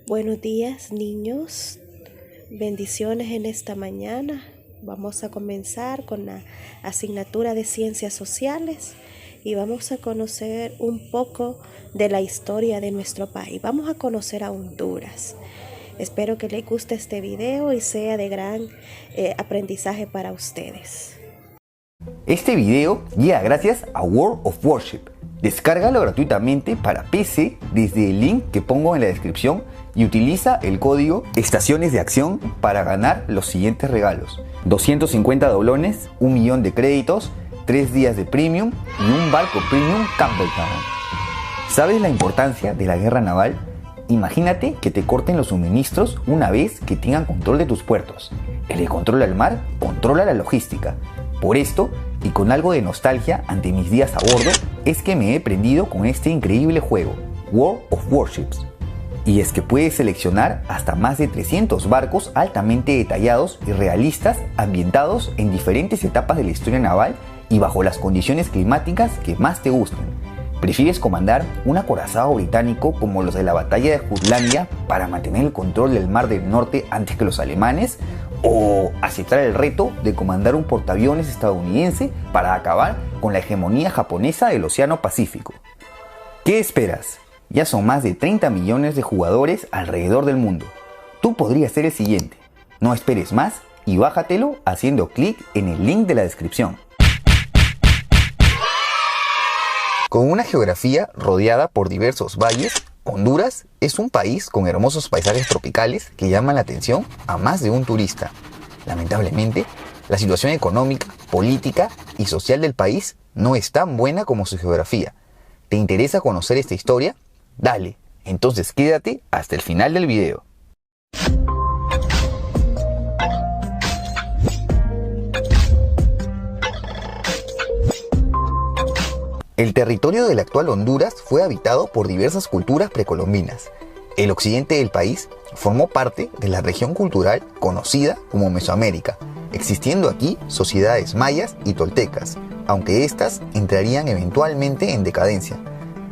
Buenos días, niños. Bendiciones en esta mañana. Vamos a comenzar con la asignatura de Ciencias Sociales y vamos a conocer un poco de la historia de nuestro país. Vamos a conocer a Honduras. Espero que les guste este video y sea de gran aprendizaje para ustedes. Este video llega gracias a World of Warship. Descárgalo gratuitamente para PC desde el link que pongo en la descripción y utiliza el código Estaciones de Acción para ganar los siguientes regalos: 250 doblones, 1 millón de créditos, 3 días de premium y un barco premium Campbelltown. ¿Sabes la importancia de la guerra naval? Imagínate que te corten los suministros una vez que tengan control de tus puertos. El que controla el mar, controla la logística. Por esto, y con algo de nostalgia ante mis días a bordo, es que me he prendido con este increíble juego, World of Warships. Y es que puedes seleccionar hasta más de 300 barcos altamente detallados y realistas, ambientados en diferentes etapas de la historia naval y bajo las condiciones climáticas que más te gusten. ¿Prefieres comandar un acorazado británico como los de la batalla de Jutlandia para mantener el control del Mar del Norte antes que los alemanes? ¿O aceptar el reto de comandar un portaaviones estadounidense para acabar con la hegemonía japonesa del Océano Pacífico? ¿Qué esperas? Ya son más de 30 millones de jugadores alrededor del mundo. Tú podrías ser el siguiente. No esperes más y bájatelo haciendo clic en el link de la descripción. Con una geografía rodeada por diversos valles, Honduras es un país con hermosos paisajes tropicales que llaman la atención a más de un turista. Lamentablemente, la situación económica, política y social del país no es tan buena como su geografía. ¿Te interesa conocer esta historia? Dale, entonces quédate hasta el final del video. El territorio del actual Honduras fue habitado por diversas culturas precolombinas. El occidente del país formó parte de la región cultural conocida como Mesoamérica, existiendo aquí sociedades mayas y toltecas, aunque éstas entrarían eventualmente en decadencia.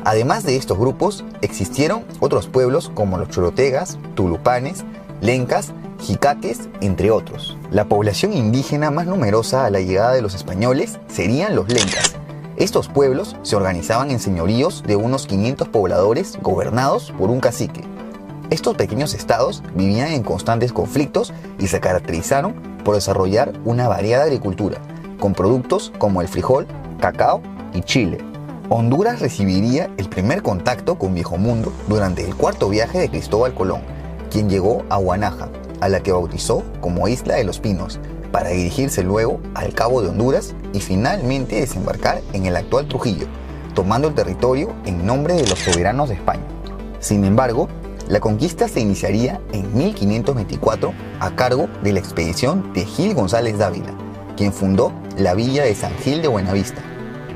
Además de estos grupos, existieron otros pueblos como los chorotegas, tulupanes, lencas, jicaques, entre otros. La población indígena más numerosa a la llegada de los españoles serían los lencas. Estos pueblos se organizaban en señoríos de unos 500 pobladores gobernados por un cacique. Estos pequeños estados vivían en constantes conflictos y se caracterizaron por desarrollar una variada agricultura, con productos como el frijol, cacao y chile. Honduras recibiría el primer contacto con Viejo Mundo durante el cuarto viaje de Cristóbal Colón, quien llegó a Guanaja, a la que bautizó como Isla de los Pinos, para dirigirse luego al Cabo de Honduras y finalmente desembarcar en el actual Trujillo, tomando el territorio en nombre de los soberanos de España. Sin embargo, la conquista se iniciaría en 1524 a cargo de la expedición de Gil González Dávila, quien fundó la villa de San Gil de Buenavista.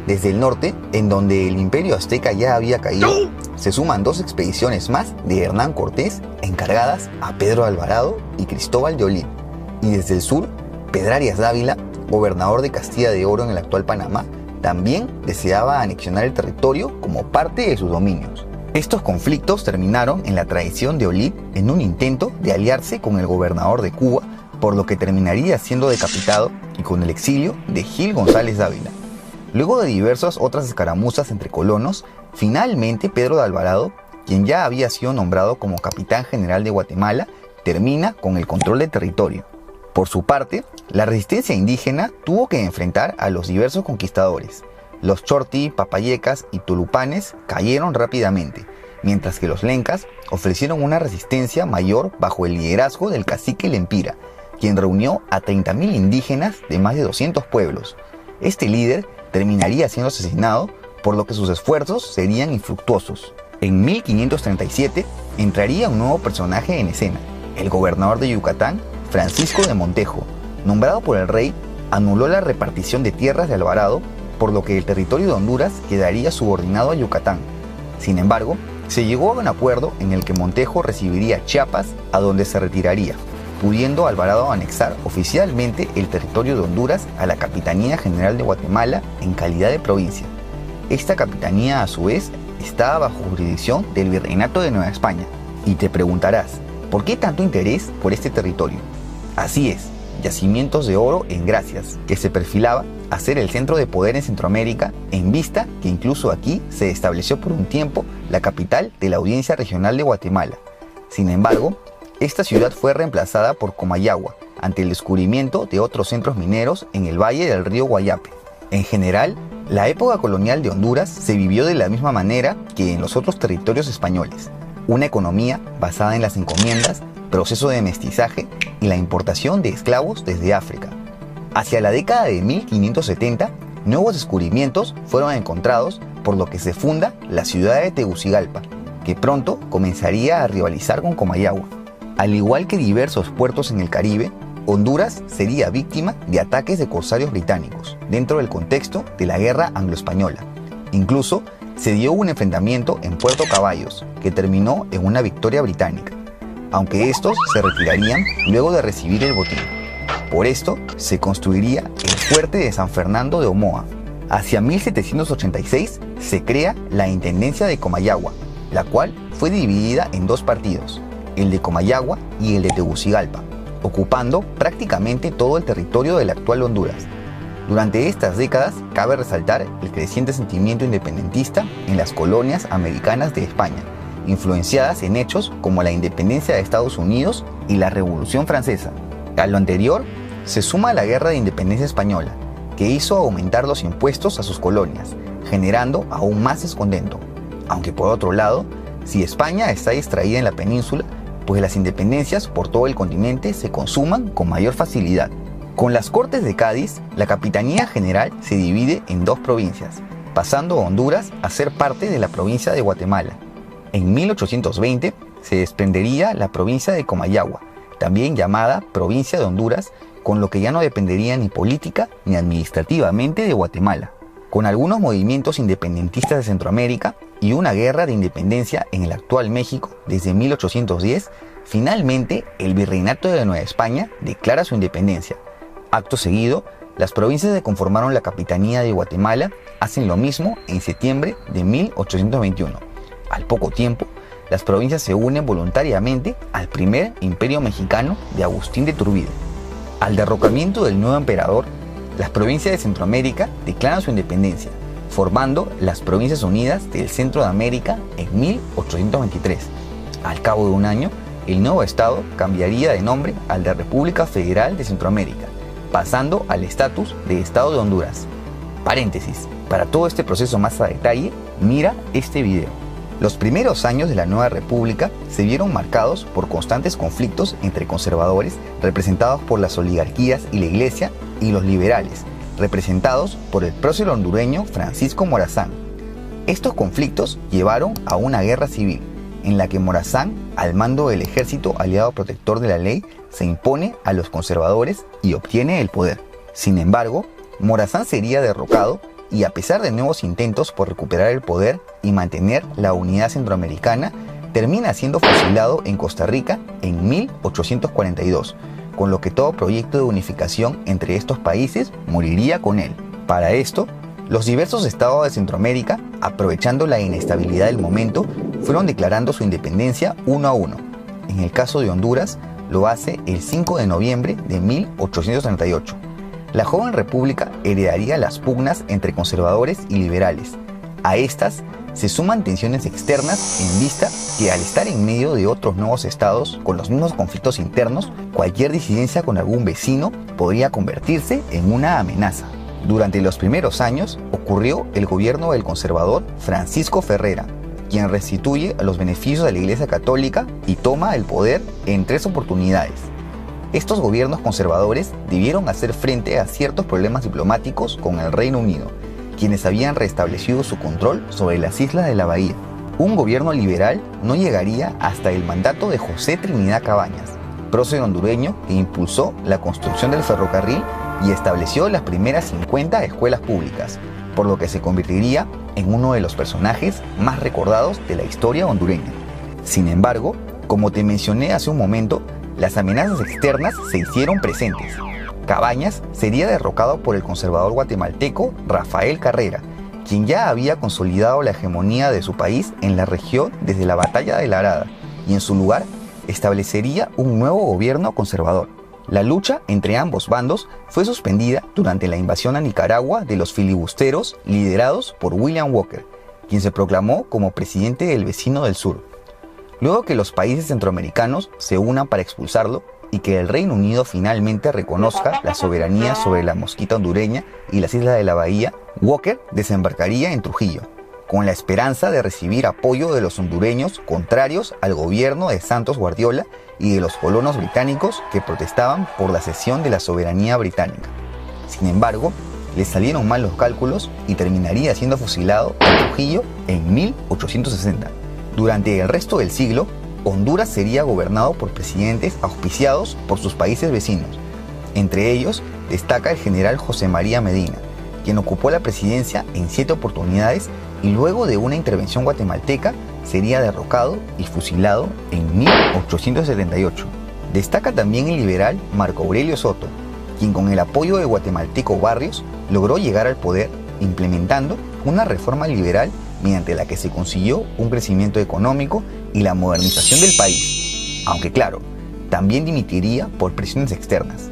Desde el norte, en donde el imperio azteca ya había caído, se suman 2 expediciones más de Hernán Cortés encargadas a Pedro Alvarado y Cristóbal de Olid. Y desde el sur, Pedrarias Dávila, gobernador de Castilla de Oro en el actual Panamá, también deseaba anexionar el territorio como parte de sus dominios. Estos conflictos terminaron en la traición de Olid en un intento de aliarse con el gobernador de Cuba, por lo que terminaría siendo decapitado y con el exilio de Gil González Dávila. Luego de diversas otras escaramuzas entre colonos, finalmente Pedro de Alvarado, quien ya había sido nombrado como capitán general de Guatemala, termina con el control del territorio. Por su parte, la resistencia indígena tuvo que enfrentar a los diversos conquistadores. Los chorti, papayecas y tulupanes cayeron rápidamente, mientras que los lencas ofrecieron una resistencia mayor bajo el liderazgo del cacique Lempira, quien reunió a 30.000 indígenas de más de 200 pueblos. Este líder terminaría siendo asesinado, por lo que sus esfuerzos serían infructuosos. En 1537 entraría un nuevo personaje en escena, el gobernador de Yucatán, Francisco de Montejo. Nombrado por el rey, anuló la repartición de tierras de Alvarado, por lo que el territorio de Honduras quedaría subordinado a Yucatán. Sin embargo, se llegó a un acuerdo en el que Montejo recibiría Chiapas, a donde se retiraría, pudiendo Alvarado anexar oficialmente el territorio de Honduras a la Capitanía General de Guatemala en calidad de provincia. Esta capitanía, a su vez, estaba bajo jurisdicción del Virreinato de Nueva España. Y te preguntarás, ¿por qué tanto interés por este territorio? Así es, yacimientos de oro en Gracias, que se perfilaba a ser el centro de poder en Centroamérica, en vista que incluso aquí se estableció por un tiempo la capital de la Audiencia Regional de Guatemala. Sin embargo, esta ciudad fue reemplazada por Comayagua, ante el descubrimiento de otros centros mineros en el valle del río Guayape. En general, la época colonial de Honduras se vivió de la misma manera que en los otros territorios españoles. Una economía basada en las encomiendas, proceso de mestizaje y la importación de esclavos desde África. Hacia la década de 1570, nuevos descubrimientos fueron encontrados, por lo que se funda la ciudad de Tegucigalpa, que pronto comenzaría a rivalizar con Comayagua. Al igual que diversos puertos en el Caribe, Honduras sería víctima de ataques de corsarios británicos dentro del contexto de la Guerra Anglo-Española. Incluso se dio un enfrentamiento en Puerto Caballos, que terminó en una victoria británica, aunque estos se retirarían luego de recibir el botín. Por esto se construiría el fuerte de San Fernando de Omoa. Hacia 1786 se crea la Intendencia de Comayagua, la cual fue dividida en dos partidos, el de Comayagua y el de Tegucigalpa, ocupando prácticamente todo el territorio del actual Honduras. Durante estas décadas cabe resaltar el creciente sentimiento independentista en las colonias americanas de España, influenciadas en hechos como la independencia de Estados Unidos y la Revolución Francesa. A lo anterior se suma la Guerra de Independencia Española, que hizo aumentar los impuestos a sus colonias, generando aún más descontento. Aunque por otro lado, si España está distraída en la península, pues las independencias por todo el continente se consuman con mayor facilidad. Con las Cortes de Cádiz, la Capitanía General se divide en dos provincias, pasando a Honduras a ser parte de la provincia de Guatemala. En 1820 se desprendería la provincia de Comayagua, también llamada Provincia de Honduras, con lo que ya no dependería ni política ni administrativamente de Guatemala. Con algunos movimientos independentistas de Centroamérica y una guerra de independencia en el actual México desde 1810, finalmente el Virreinato de Nueva España declara su independencia. Acto seguido, las provincias que conformaron la Capitanía de Guatemala hacen lo mismo en septiembre de 1821. Al poco tiempo, las provincias se unen voluntariamente al primer imperio mexicano de Agustín de Iturbide. Al derrocamiento del nuevo emperador, las provincias de Centroamérica declaran su independencia, formando las Provincias Unidas del Centro de América en 1823. Al cabo de un año, el nuevo estado cambiaría de nombre al de República Federal de Centroamérica, pasando al estatus de Estado de Honduras. Paréntesis, para todo este proceso más a detalle, mira este video. Los primeros años de la nueva república se vieron marcados por constantes conflictos entre conservadores, representados por las oligarquías y la iglesia, y los liberales, representados por el prócer hondureño Francisco Morazán. Estos conflictos llevaron a una guerra civil, en la que Morazán, al mando del ejército aliado protector de la ley, se impone a los conservadores y obtiene el poder. Sin embargo, Morazán sería derrocado y, a pesar de nuevos intentos por recuperar el poder y mantener la unidad centroamericana, termina siendo fusilado en Costa Rica en 1842, con lo que todo proyecto de unificación entre estos países moriría con él. Para esto, los diversos estados de Centroamérica, aprovechando la inestabilidad del momento, fueron declarando su independencia uno a uno. En el caso de Honduras, lo hace el 5 de noviembre de 1838. La joven república heredaría las pugnas entre conservadores y liberales. A estas se suman tensiones externas en vista que, al estar en medio de otros nuevos estados con los mismos conflictos internos, cualquier disidencia con algún vecino podría convertirse en una amenaza. Durante los primeros años ocurrió el gobierno del conservador Francisco Ferrera, quien restituye los beneficios de la Iglesia Católica y toma el poder en 3 oportunidades. Estos gobiernos conservadores debieron hacer frente a ciertos problemas diplomáticos con el Reino Unido, quienes habían restablecido su control sobre las islas de la bahía. Un gobierno liberal no llegaría hasta el mandato de José Trinidad Cabañas, prócer hondureño que impulsó la construcción del ferrocarril y estableció las primeras 50 escuelas públicas, por lo que se convertiría en uno de los personajes más recordados de la historia hondureña. Sin embargo, como te mencioné hace un momento, las amenazas externas se hicieron presentes. Cabañas sería derrocado por el conservador guatemalteco Rafael Carrera, quien ya había consolidado la hegemonía de su país en la región desde la Batalla de la Arada, y en su lugar establecería un nuevo gobierno conservador. La lucha entre ambos bandos fue suspendida durante la invasión a Nicaragua de los filibusteros liderados por William Walker, quien se proclamó como presidente del vecino del sur. Luego que los países centroamericanos se unan para expulsarlo y que el Reino Unido finalmente reconozca la soberanía sobre la Mosquita hondureña y las islas de la Bahía, Walker desembarcaría en Trujillo, con la esperanza de recibir apoyo de los hondureños contrarios al gobierno de Santos Guardiola y de los colonos británicos que protestaban por la cesión de la soberanía británica. Sin embargo, le salieron mal los cálculos y terminaría siendo fusilado en Trujillo en 1860. Durante el resto del siglo, Honduras sería gobernado por presidentes auspiciados por sus países vecinos. Entre ellos destaca el general José María Medina, quien ocupó la presidencia en 7 oportunidades y luego de una intervención guatemalteca sería derrocado y fusilado en 1878. Destaca también el liberal Marco Aurelio Soto, quien con el apoyo del guatemalteco Barrios logró llegar al poder implementando una reforma liberal mediante la que se consiguió un crecimiento económico y la modernización del país, aunque claro, también dimitiría por presiones externas.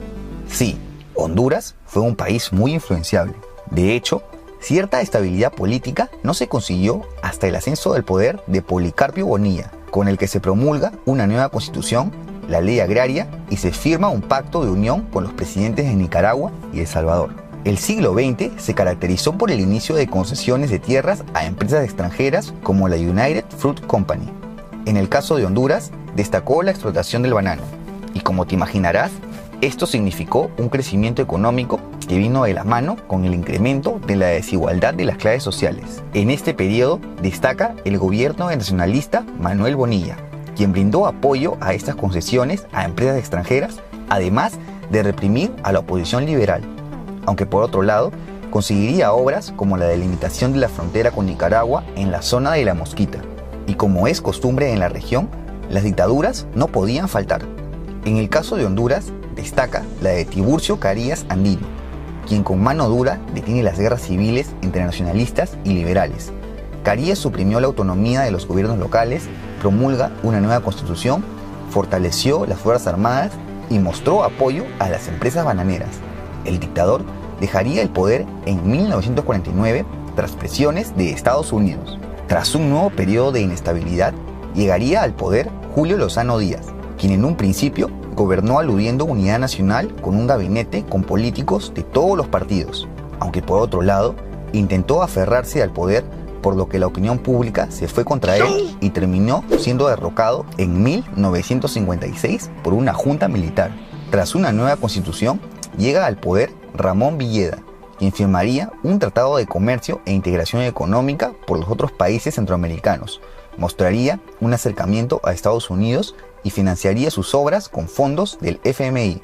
Sí, Honduras fue un país muy influenciable. De hecho, cierta estabilidad política no se consiguió hasta el ascenso del poder de Policarpio Bonilla, con el que se promulga una nueva constitución, la ley agraria, y se firma un pacto de unión con los presidentes de Nicaragua y El Salvador. El siglo XX se caracterizó por el inicio de concesiones de tierras a empresas extranjeras como la United Fruit Company. En el caso de Honduras, destacó la explotación del banano, y como te imaginarás, esto significó un crecimiento económico que vino de la mano con el incremento de la desigualdad de las clases sociales. En este periodo destaca el gobierno del nacionalista Manuel Bonilla, quien brindó apoyo a estas concesiones a empresas extranjeras, además de reprimir a la oposición liberal. Aunque por otro lado, conseguiría obras como la delimitación de la frontera con Nicaragua en la zona de La Mosquita. Y como es costumbre en la región, las dictaduras no podían faltar. En el caso de Honduras, destaca la de Tiburcio Carías Andino, quien con mano dura detiene las guerras civiles entre nacionalistas y liberales. Carías suprimió la autonomía de los gobiernos locales, promulga una nueva constitución, fortaleció las Fuerzas Armadas y mostró apoyo a las empresas bananeras. El dictador dejaría el poder en 1949 tras presiones de Estados Unidos. Tras un nuevo periodo de inestabilidad, llegaría al poder Julio Lozano Díaz, quien en un principio gobernó aludiendo unidad nacional con un gabinete con políticos de todos los partidos, aunque por otro lado intentó aferrarse al poder, por lo que la opinión pública se fue contra él y terminó siendo derrocado en 1956 por una junta militar. Tras una nueva constitución, llega al poder Ramón Villeda, quien firmaría un tratado de comercio e integración económica por los otros países centroamericanos, mostraría un acercamiento a Estados Unidos y financiaría sus obras con fondos del FMI.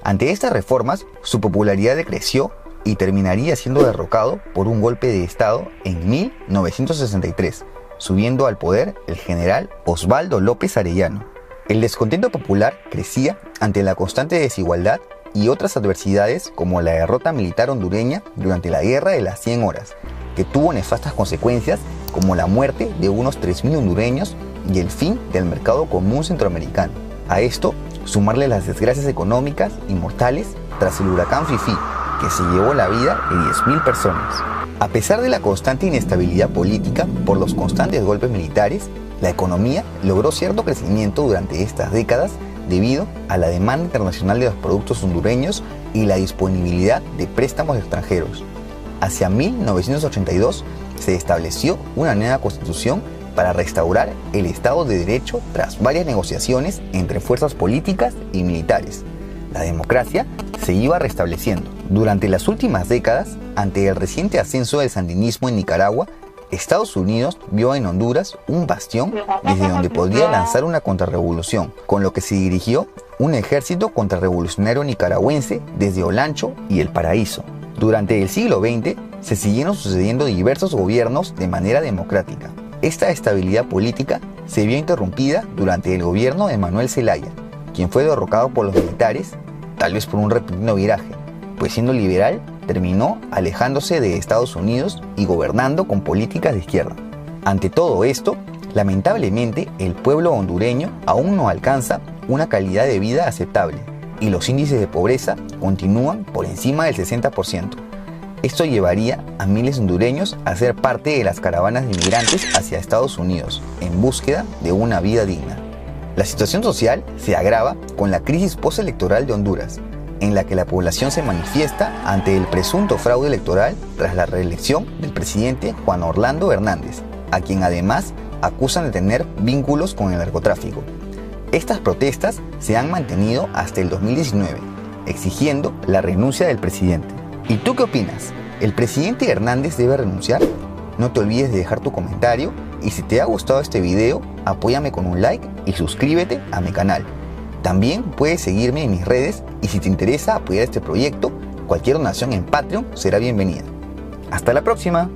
Ante estas reformas, su popularidad decreció y terminaría siendo derrocado por un golpe de Estado en 1963, subiendo al poder el general Osvaldo López Arellano. El descontento popular crecía ante la constante desigualdad y otras adversidades como la derrota militar hondureña durante la Guerra de las 100 Horas, que tuvo nefastas consecuencias como la muerte de unos 3.000 hondureños y el fin del mercado común centroamericano. A esto, sumarle las desgracias económicas y mortales tras el huracán Fifi, que se llevó la vida de 10.000 personas. A pesar de la constante inestabilidad política por los constantes golpes militares, la economía logró cierto crecimiento durante estas décadas debido a la demanda internacional de los productos hondureños y la disponibilidad de préstamos extranjeros. Hacia 1982 se estableció una nueva constitución para restaurar el Estado de Derecho tras varias negociaciones entre fuerzas políticas y militares. La democracia se iba restableciendo. Durante las últimas décadas, ante el reciente ascenso del sandinismo en Nicaragua, Estados Unidos vio en Honduras un bastión desde donde podría lanzar una contrarrevolución, con lo que se dirigió un ejército contrarrevolucionario nicaragüense desde Olancho y El Paraíso. Durante el siglo XX se siguieron sucediendo diversos gobiernos de manera democrática. Esta estabilidad política se vio interrumpida durante el gobierno de Manuel Zelaya, quien fue derrocado por los militares, tal vez por un repentino viraje, pues siendo liberal terminó alejándose de Estados Unidos y gobernando con políticas de izquierda. Ante todo esto, Lamentablemente, el pueblo hondureño aún no alcanza una calidad de vida aceptable y los índices de pobreza continúan por encima del 60%. Esto llevaría a miles de hondureños a ser parte de las caravanas de inmigrantes hacia Estados Unidos en búsqueda de una vida digna. La situación social se agrava con la crisis postelectoral de Honduras, en la que la población se manifiesta ante el presunto fraude electoral tras la reelección del presidente Juan Orlando Hernández, a quien además acusan de tener vínculos con el narcotráfico. Estas protestas se han mantenido hasta el 2019, exigiendo la renuncia del presidente. ¿Y tú qué opinas? ¿El presidente Hernández debe renunciar? No te olvides de dejar tu comentario y si te ha gustado este video, apóyame con un like y suscríbete a mi canal. También puedes seguirme en mis redes y si te interesa apoyar este proyecto, cualquier donación en Patreon será bienvenida. ¡Hasta la próxima!